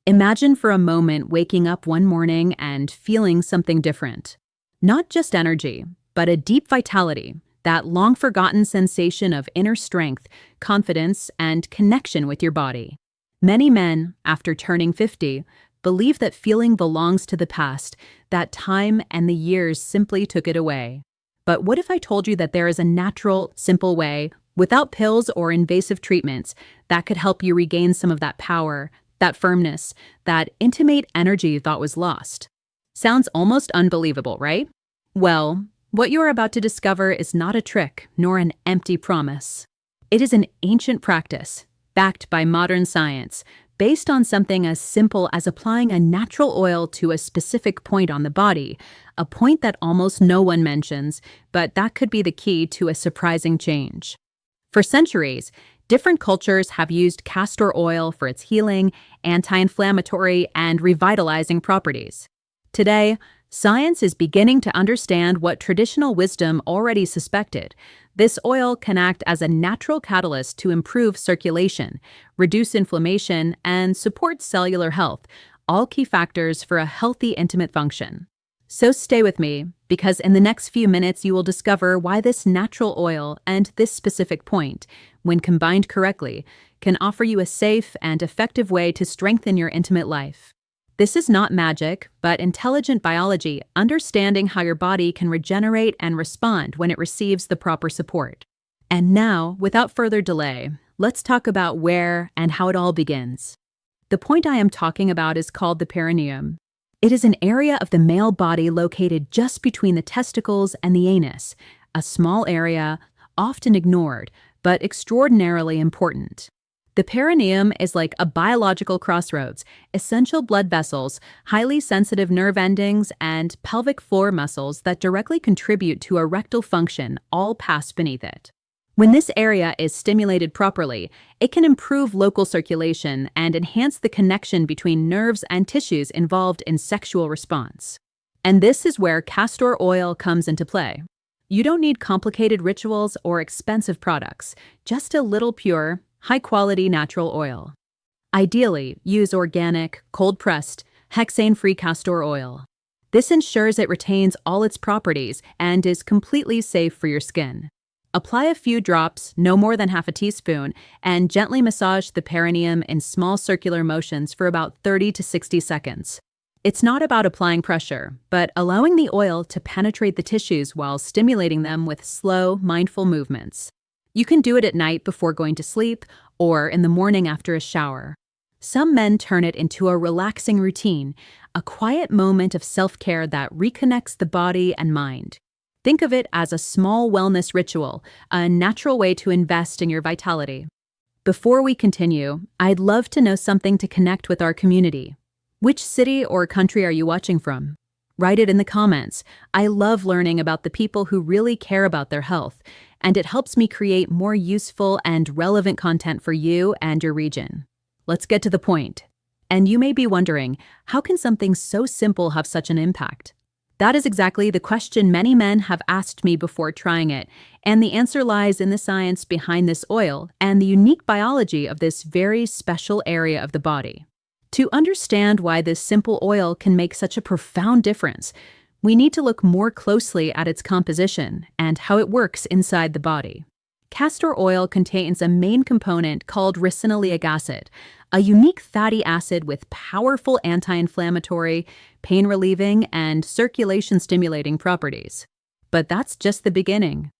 Imagine for a moment waking up one morning and feeling something different. Not just energy, but a deep vitality, that long-forgotten sensation of inner strength, confidence, and connection with your body. Many men, after turning 50, believe that feeling belongs to the past, that time and the years simply took it away. But what if I told you that there is a natural, simple way, without pills or invasive treatments, that could help you regain some of that power, that firmness, that intimate energy you thought was lost? Sounds almost unbelievable, right? Well, what you are about to discover is not a trick nor an empty promise. It is an ancient practice, backed by modern science, based on something as simple as applying a natural oil to a specific point on the body, a point that almost no one mentions, but that could be the key to a surprising change. For centuries, different cultures have used castor oil for its healing, anti-inflammatory, and revitalizing properties. Today, science is beginning to understand what traditional wisdom already suspected. This oil can act as a natural catalyst to improve circulation, reduce inflammation, and support cellular health, all key factors for a healthy, intimate function. So stay with me, because in the next few minutes you will discover why this natural oil and this specific point, when combined correctly, can offer you a safe and effective way to strengthen your intimate life. This is not magic, but intelligent biology, understanding how your body can regenerate and respond when it receives the proper support. And now, without further delay, let's talk about where and how it all begins. The point I am talking about is called the perineum. It is an area of the male body located just between the testicles and the anus, a small area, often ignored, but extraordinarily important. The perineum is like a biological crossroads, essential blood vessels, highly sensitive nerve endings, and pelvic floor muscles that directly contribute to erectile function all pass beneath it. When this area is stimulated properly, it can improve local circulation and enhance the connection between nerves and tissues involved in sexual response. And this is where castor oil comes into play. You don't need complicated rituals or expensive products, just a little pure, high-quality natural oil. Ideally, use organic, cold-pressed, hexane-free castor oil. This ensures it retains all its properties and is completely safe for your skin. Apply a few drops, no more than half a teaspoon, and gently massage the perineum in small circular motions for about 30 to 60 seconds. It's not about applying pressure, but allowing the oil to penetrate the tissues while stimulating them with slow, mindful movements. You can do it at night before going to sleep or in the morning after a shower. Some men turn it into a relaxing routine, a quiet moment of self-care that reconnects the body and mind. Think of it as a small wellness ritual, a natural way to invest in your vitality. Before we continue, I'd love to know something to connect with our community. Which city or country are you watching from? Write it in the comments. I love learning about the people who really care about their health, and it helps me create more useful and relevant content for you and your region. Let's get to the point. And you may be wondering, how can something so simple have such an impact? That is exactly the question many men have asked me before trying it, and the answer lies in the science behind this oil and the unique biology of this very special area of the body. To understand why this simple oil can make such a profound difference, we need to look more closely at its composition and how it works inside the body. Castor oil contains a main component called ricinoleic acid, a unique fatty acid with powerful anti-inflammatory, pain-relieving, and circulation-stimulating properties. But that's just the beginning.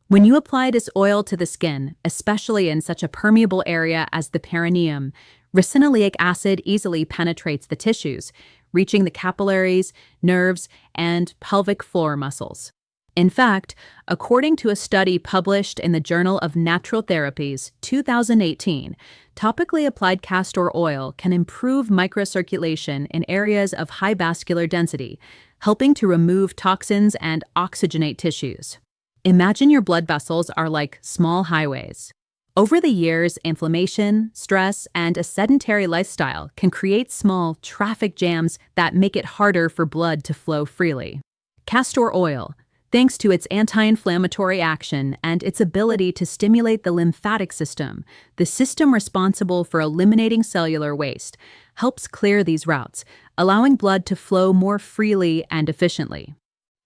When you apply this oil to the skin, especially in such a permeable area as the perineum, ricinoleic acid easily penetrates the tissues, reaching the capillaries, nerves, and pelvic floor muscles. In fact, according to a study published in the Journal of Natural Therapies, 2018, topically applied castor oil can improve microcirculation in areas of high vascular density, helping to remove toxins and oxygenate tissues. Imagine your blood vessels are like small highways. Over the years, inflammation, stress, and a sedentary lifestyle can create small traffic jams that make it harder for blood to flow freely. Castor oil, Thanks to its anti-inflammatory action and its ability to stimulate the lymphatic system, the system responsible for eliminating cellular waste helps clear these routes, allowing blood to flow more freely and efficiently.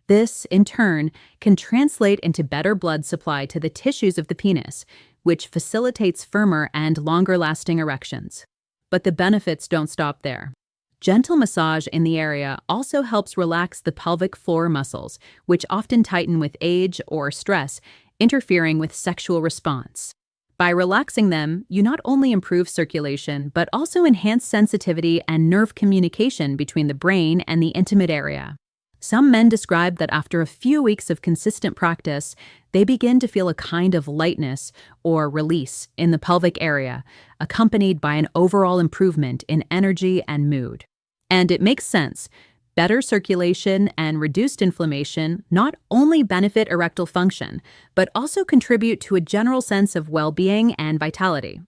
This, in turn, can translate into better blood supply to the tissues of the penis, which facilitates firmer and longer-lasting erections. But the benefits don't stop there. Gentle massage in the area also helps relax the pelvic floor muscles, which often tighten with age or stress, interfering with sexual response. By relaxing them, you not only improve circulation, but also enhance sensitivity and nerve communication between the brain and the intimate area. Some men describe that after a few weeks of consistent practice, they begin to feel a kind of lightness or release in the pelvic area, accompanied by an overall improvement in energy and mood. And it makes sense. Better circulation and reduced inflammation not only benefit erectile function, but also contribute to a general sense of well-being and vitality.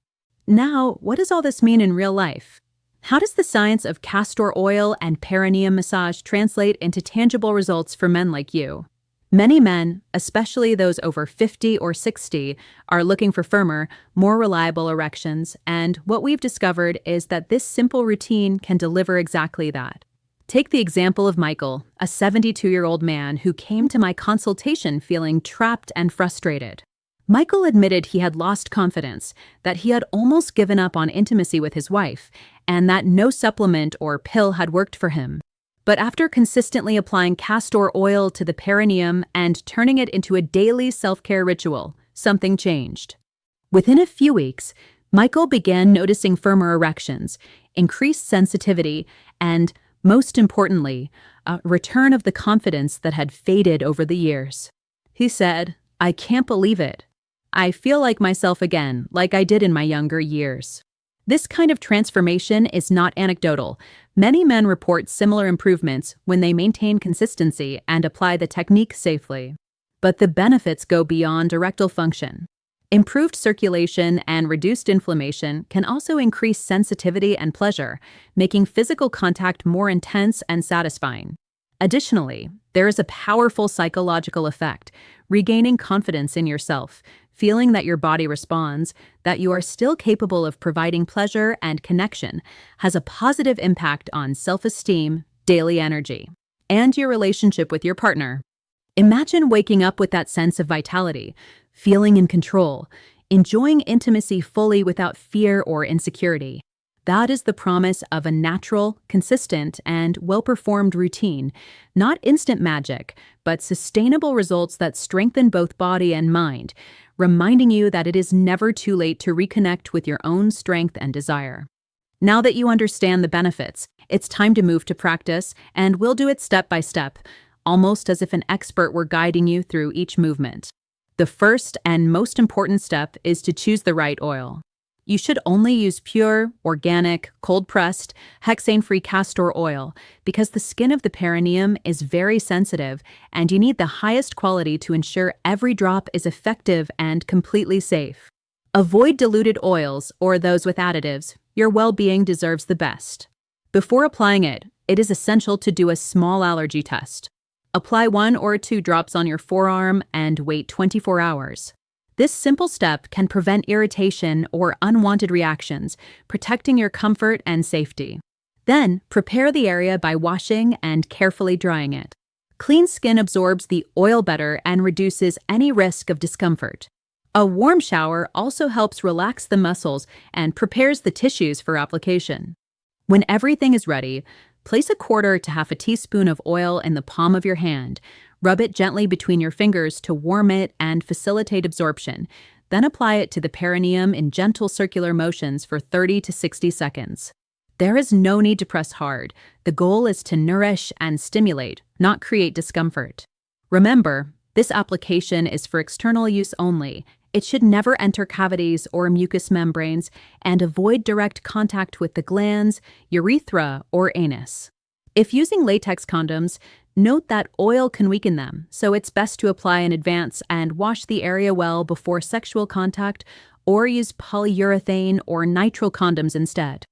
Now, what does all this mean in real life? How does the science of castor oil and perineum massage translate into tangible results for men like you? Many men, especially those over 50 or 60, are looking for firmer, more reliable erections, and what we've discovered is that this simple routine can deliver exactly that. Take the example of Michael, a 72-year-old man who came to my consultation feeling trapped and frustrated. Michael admitted he had lost confidence, that he had almost given up on intimacy with his wife, and that no supplement or pill had worked for him. But after consistently applying castor oil to the perineum and turning it into a daily self-care ritual, something changed. Within a few weeks, Michael began noticing firmer erections, increased sensitivity, and, most importantly, a return of the confidence that had faded over the years. He said, "I can't believe it. I feel like myself again, like I did in my younger years." This kind of transformation is not anecdotal. Many men report similar improvements when they maintain consistency and apply the technique safely. But the benefits go beyond erectile function. Improved circulation and reduced inflammation can also increase sensitivity and pleasure, making physical contact more intense and satisfying. Additionally, there is a powerful psychological effect, regaining confidence in yourself, feeling that your body responds, that you are still capable of providing pleasure and connection, has a positive impact on self-esteem, daily energy, and your relationship with your partner. Imagine waking up with that sense of vitality, feeling in control, enjoying intimacy fully without fear or insecurity. That is the promise of a natural, consistent, and well-performed routine, not instant magic, but sustainable results that strengthen both body and mind, reminding you that it is never too late to reconnect with your own strength and desire. Now that you understand the benefits, it's time to move to practice, and we'll do it step by step, almost as if an expert were guiding you through each movement. The first and most important step is to choose the right oil. You should only use pure, organic, cold-pressed, hexane-free castor oil because the skin of the perineum is very sensitive and you need the highest quality to ensure every drop is effective and completely safe. Avoid diluted oils or those with additives. Your well-being deserves the best. Before applying it, it is essential to do a small allergy test. Apply 1 or 2 drops on your forearm and wait 24 hours. This simple step can prevent irritation or unwanted reactions, protecting your comfort and safety. Then, prepare the area by washing and carefully drying it. Clean skin absorbs the oil better and reduces any risk of discomfort. A warm shower also helps relax the muscles and prepares the tissues for application. When everything is ready, place 1/4 to half a teaspoon of oil in the palm of your hand. Rub it gently between your fingers to warm it and facilitate absorption. Then apply it to the perineum in gentle circular motions for 30 to 60 seconds. There is no need to press hard. The goal is to nourish and stimulate, not create discomfort. Remember, this application is for external use only. It should never enter cavities or mucous membranes, and avoid direct contact with the glands, urethra, or anus. If using latex condoms, note that oil can weaken them, so it's best to apply in advance and wash the area well before sexual contact, or use polyurethane or nitrile condoms instead.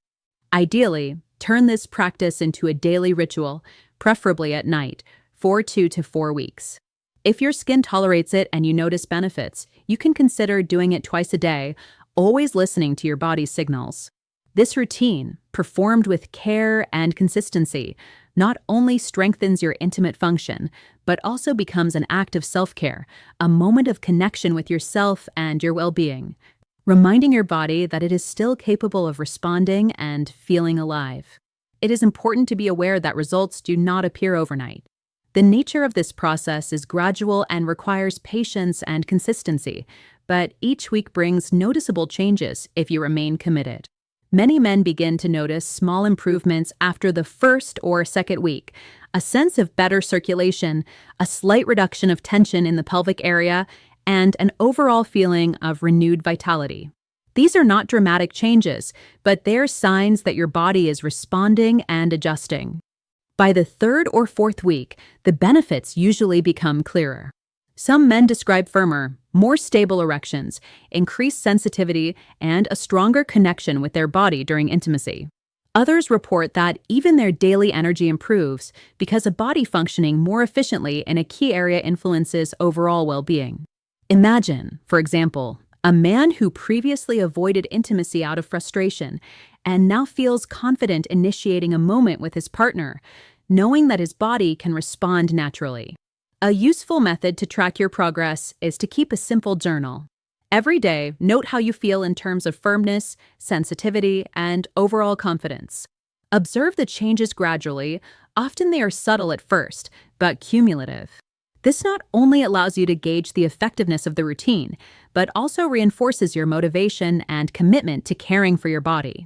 Ideally, turn this practice into a daily ritual, preferably at night, for 2 to 4 weeks. If your skin tolerates it and you notice benefits, you can consider doing it twice a day, always listening to your body's signals. This routine, performed with care and consistency, not only strengthens your intimate function, but also becomes an act of self-care, a moment of connection with yourself and your well-being, reminding your body that it is still capable of responding and feeling alive. It is important to be aware that results do not appear overnight. The nature of this process is gradual and requires patience and consistency, but each week brings noticeable changes if you remain committed. Many men begin to notice small improvements after the first or second week, a sense of better circulation, a slight reduction of tension in the pelvic area, and an overall feeling of renewed vitality. These are not dramatic changes, but they're signs that your body is responding and adjusting. By the third or fourth week, the benefits usually become clearer. Some men describe firmer, more stable erections, increased sensitivity, and a stronger connection with their body during intimacy. Others report that even their daily energy improves because a body functioning more efficiently in a key area influences overall well-being. Imagine, for example, a man who previously avoided intimacy out of frustration and now feels confident initiating a moment with his partner, knowing that his body can respond naturally. A useful method to track your progress is to keep a simple journal. Every day, note how you feel in terms of firmness, sensitivity, and overall confidence. Observe the changes gradually. Often they are subtle at first, but cumulative. This not only allows you to gauge the effectiveness of the routine, but also reinforces your motivation and commitment to caring for your body.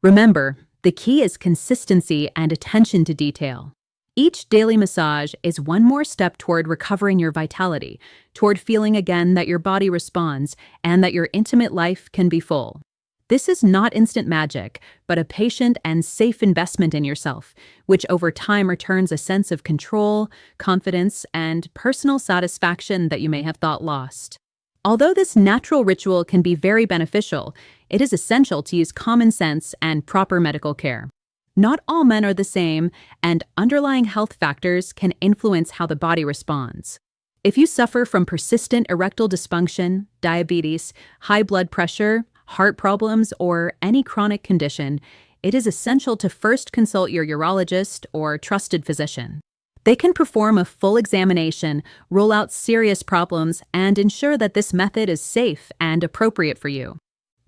Remember, the key is consistency and attention to detail. Each daily massage is one more step toward recovering your vitality, toward feeling again that your body responds and that your intimate life can be full. This is not instant magic, but a patient and safe investment in yourself, which over time returns a sense of control, confidence, and personal satisfaction that you may have thought lost. Although this natural ritual can be very beneficial, it is essential to use common sense and proper medical care. Not all men are the same, and underlying health factors can influence how the body responds. If you suffer from persistent erectile dysfunction, diabetes, high blood pressure, heart problems, or any chronic condition, it is essential to first consult your urologist or trusted physician. They can perform a full examination, rule out serious problems, and ensure that this method is safe and appropriate for you.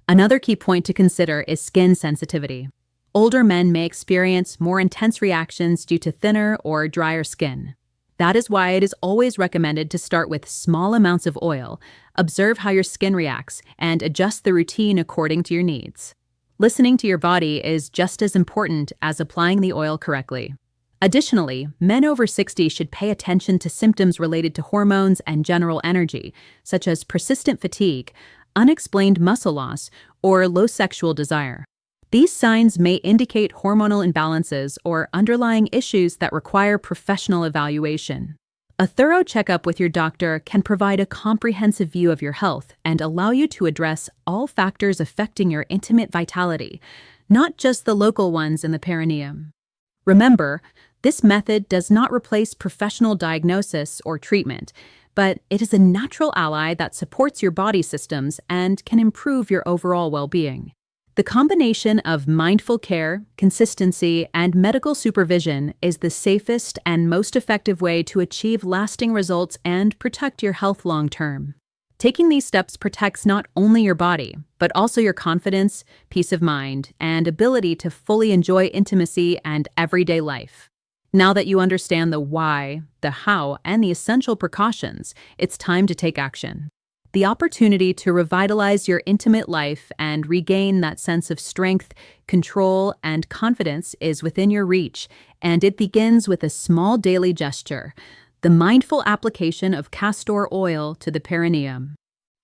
Another key point to consider is skin sensitivity. Older men may experience more intense reactions due to thinner or drier skin. That is why it is always recommended to start with small amounts of oil, observe how your skin reacts, and adjust the routine according to your needs. Listening to your body is just as important as applying the oil correctly. Additionally, men over 60 should pay attention to symptoms related to hormones and general energy, such as persistent fatigue, unexplained muscle loss, or low sexual desire. These signs may indicate hormonal imbalances or underlying issues that require professional evaluation. A thorough checkup with your doctor can provide a comprehensive view of your health and allow you to address all factors affecting your intimate vitality, not just the local ones in the perineum. Remember, this method does not replace professional diagnosis or treatment, but it is a natural ally that supports your body systems and can improve your overall well-being. The combination of mindful care, consistency, and medical supervision is the safest and most effective way to achieve lasting results and protect your health long-term. Taking these steps protects not only your body, but also your confidence, peace of mind, and ability to fully enjoy intimacy and everyday life. Now that you understand the why, the how, and the essential precautions, it's time to take action. The opportunity to revitalize your intimate life and regain that sense of strength, control, and confidence is within your reach, and it begins with a small daily gesture, the mindful application of castor oil to the perineum.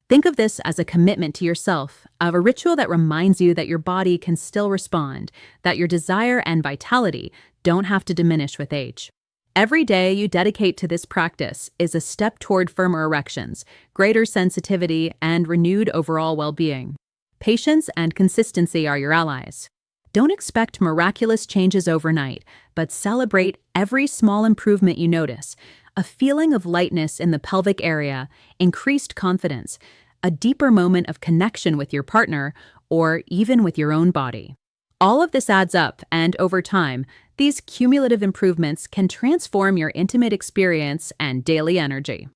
Think of this as a commitment to yourself, of a ritual that reminds you that your body can still respond, that your desire and vitality don't have to diminish with age. Every day you dedicate to this practice is a step toward firmer erections, greater sensitivity, and renewed overall well-being. Patience and consistency are your allies. Don't expect miraculous changes overnight, but celebrate every small improvement you notice, a feeling of lightness in the pelvic area, increased confidence, a deeper moment of connection with your partner, or even with your own body. All of this adds up, and over time, these cumulative improvements can transform your intimate experience and daily energy.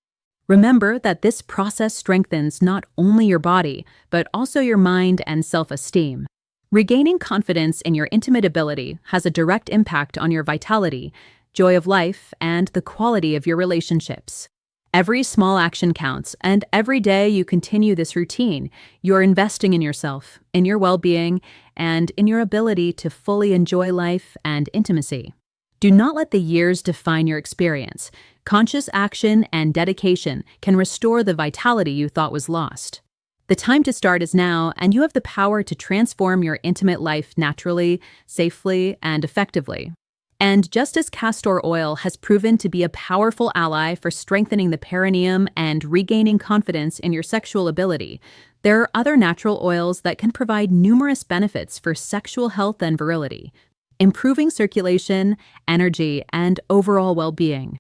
Remember that this process strengthens not only your body, but also your mind and self-esteem. Regaining confidence in your intimate ability has a direct impact on your vitality, joy of life, and the quality of your relationships. Every small action counts, and every day you continue this routine, you're investing in yourself, in your well-being, and in your ability to fully enjoy life and intimacy. Do not let the years define your experience. Conscious action and dedication can restore the vitality you thought was lost. The time to start is now, and you have the power to transform your intimate life naturally, safely, and effectively. And just as castor oil has proven to be a powerful ally for strengthening the perineum and regaining confidence in your sexual ability, there are other natural oils that can provide numerous benefits for sexual health and virility, improving circulation, energy, and overall well-being.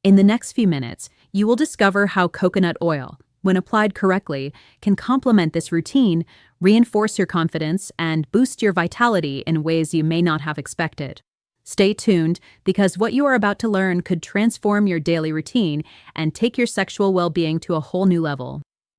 In the next few minutes, you will discover how coconut oil, when applied correctly, can complement this routine, reinforce your confidence, and boost your vitality in ways you may not have expected. Stay tuned, because what you are about to learn could transform your daily routine and take your sexual well-being to a whole new level.